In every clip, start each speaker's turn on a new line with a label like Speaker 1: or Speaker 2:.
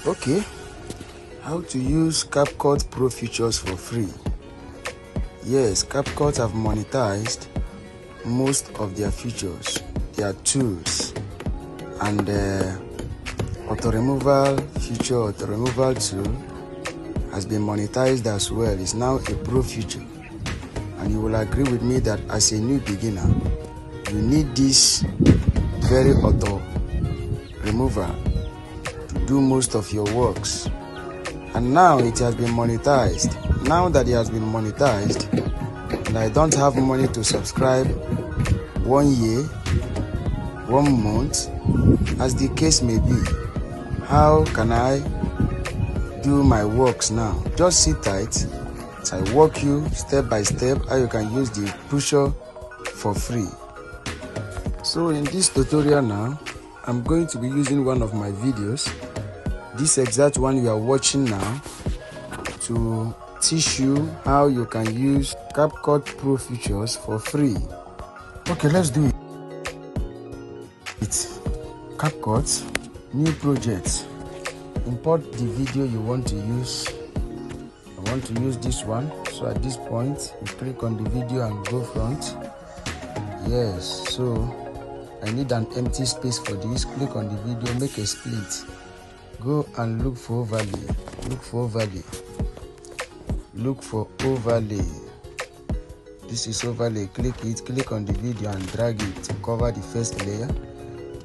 Speaker 1: Okay, how to use Capcut Pro features for free. Yes, Capcut have monetized most of their features, their tools, and auto removal feature, auto removal tool has been monetized as well. It's now a pro feature, and you will agree with me that as a new beginner, you need this very auto removal to do most of your works. And now it has been monetized. Now that it has been monetized and I don't have money to subscribe 1 year, 1 month, as the case may be, how can I do my works now? Just sit tight as I walk you step by step how you can use the pusher for free. So in this tutorial now, I'm going to be using one of my videos, this exact one you are watching now, to teach you how you can use Capcut Pro features for free. Okay, let's do it. Capcut, new project. Import the video you want to use. I want to use this one, so at this point you click on the video and go front. Yes, so I need an empty space for this. Click on the video, make a split. Go and look for overlay. Look for overlay. Look for overlay. This is overlay. Click it. Click on the video and drag it to cover the first layer.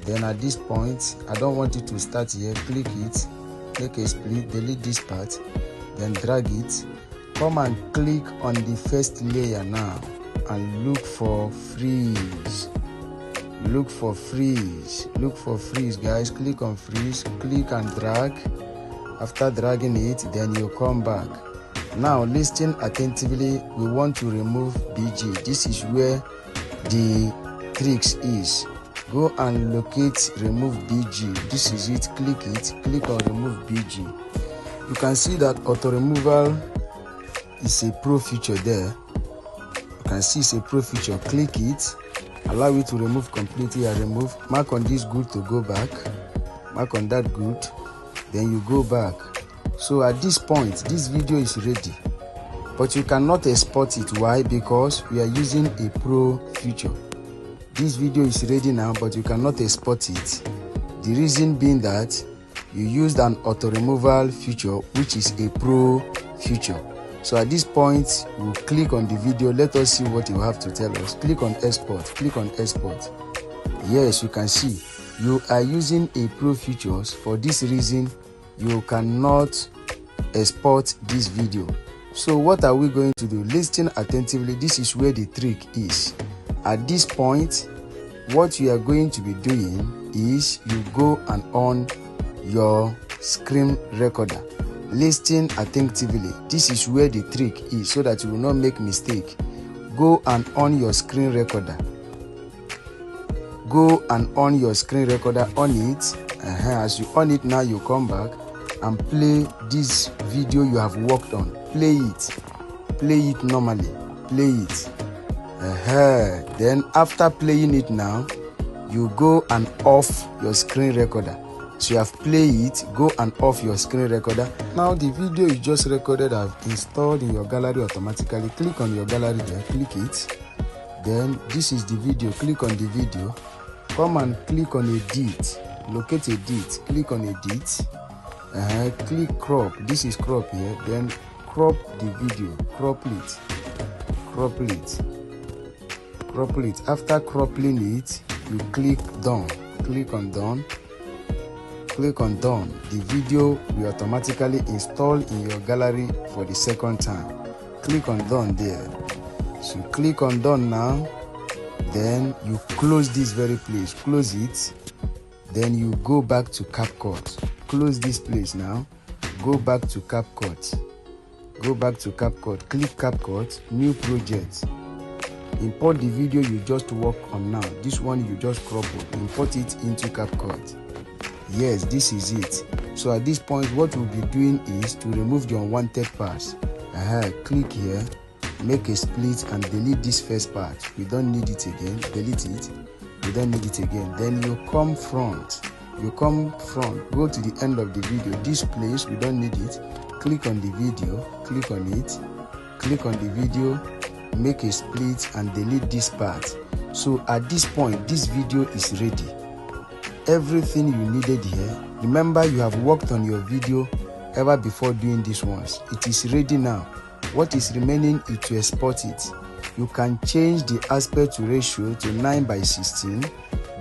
Speaker 1: Then at this point, I don't want it to start here. Click it. Make a split. Delete this part. Then drag it. Come and click on the first layer now and look for freeze. Look for freeze. Look for freeze, guys. Click on freeze. Click and drag. After dragging it, then you come back. Now listen attentively. We want to remove BG. This is where the tricks is. Go and locate remove BG. This is it. Click it. Click on remove BG. You can see that auto removal is a pro feature there. You can see it's a pro feature. Click it. Allow it to remove completely and remove. Mark on this good to go back. Mark on that good. Then you go back. So at this point, this video is ready. But you cannot export it. Why? Because we are using a pro feature. This video is ready now, but you cannot export it. The reason being that you used an auto removal feature, which is a pro feature. So at this point, we'll click on the video. Let us see what you have to tell us. Click on export. Click on export. Yes, you can see you are using a pro features. For this reason, you cannot export this video. So what are we going to do? Listen attentively. This is where the trick is. At this point, what you are going to be doing is you go and on your screen recorder. Listen attentively. This is where the trick is, so that you will not make mistake. Go and on your screen recorder. Go and on your screen recorder. On it. As you on it now, you come back and play this video you have worked on. Play it. Play it normally. Play it. Then after playing it now, you go and off your screen recorder. So you have played it, go and off your screen recorder. Now the video you just recorded have installed in your gallery automatically. Click on your gallery there, click it. Then this is the video, click on the video. Come and click on edit, locate edit, click on edit. Click crop, this is crop here. Then crop the video, crop it, crop it, crop it. After cropping it, you click done, click on done. Click on done. The video will automatically install in your gallery for the second time. Click on done there. So click on done now. Then you close this very place. Close it. Then you go back to Capcut. Close this place now. Go back to Capcut. Go back to Capcut. Click Capcut. New project. Import the video you just worked on now. This one you just cropped. Import it into Capcut. Yes, this is it. So at this point, what we'll be doing is to remove the unwanted parts. Click here, make a split and delete this first part. We don't need it again. Delete it. We don't need it again. Then you come front. you come front, go to the end of the video. This place, we don't need it. Click on the video, click on it, click on the video, make a split and delete this part. So at this point, this video is ready. Everything you needed here. Remember, you have worked on your video ever before doing this ones. It is ready now. What is remaining is to export it. You can change the aspect ratio to 9:16.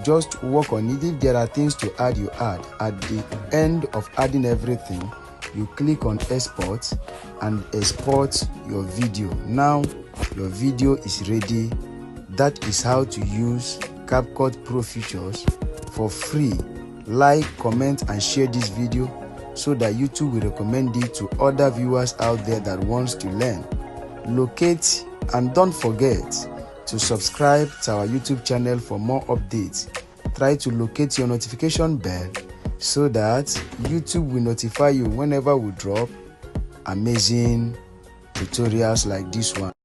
Speaker 1: Just work on it. If there are things to add, you add. At the end of adding everything, you click on export and export your video. Now your video is ready. That is how to use Capcut Pro features for free. Like, comment and share this video so that YouTube will recommend it to other viewers out there that wants to learn. Locate and don't forget to subscribe to our YouTube channel for more updates. Try to locate your notification bell so that YouTube will notify you whenever we drop amazing tutorials like this one.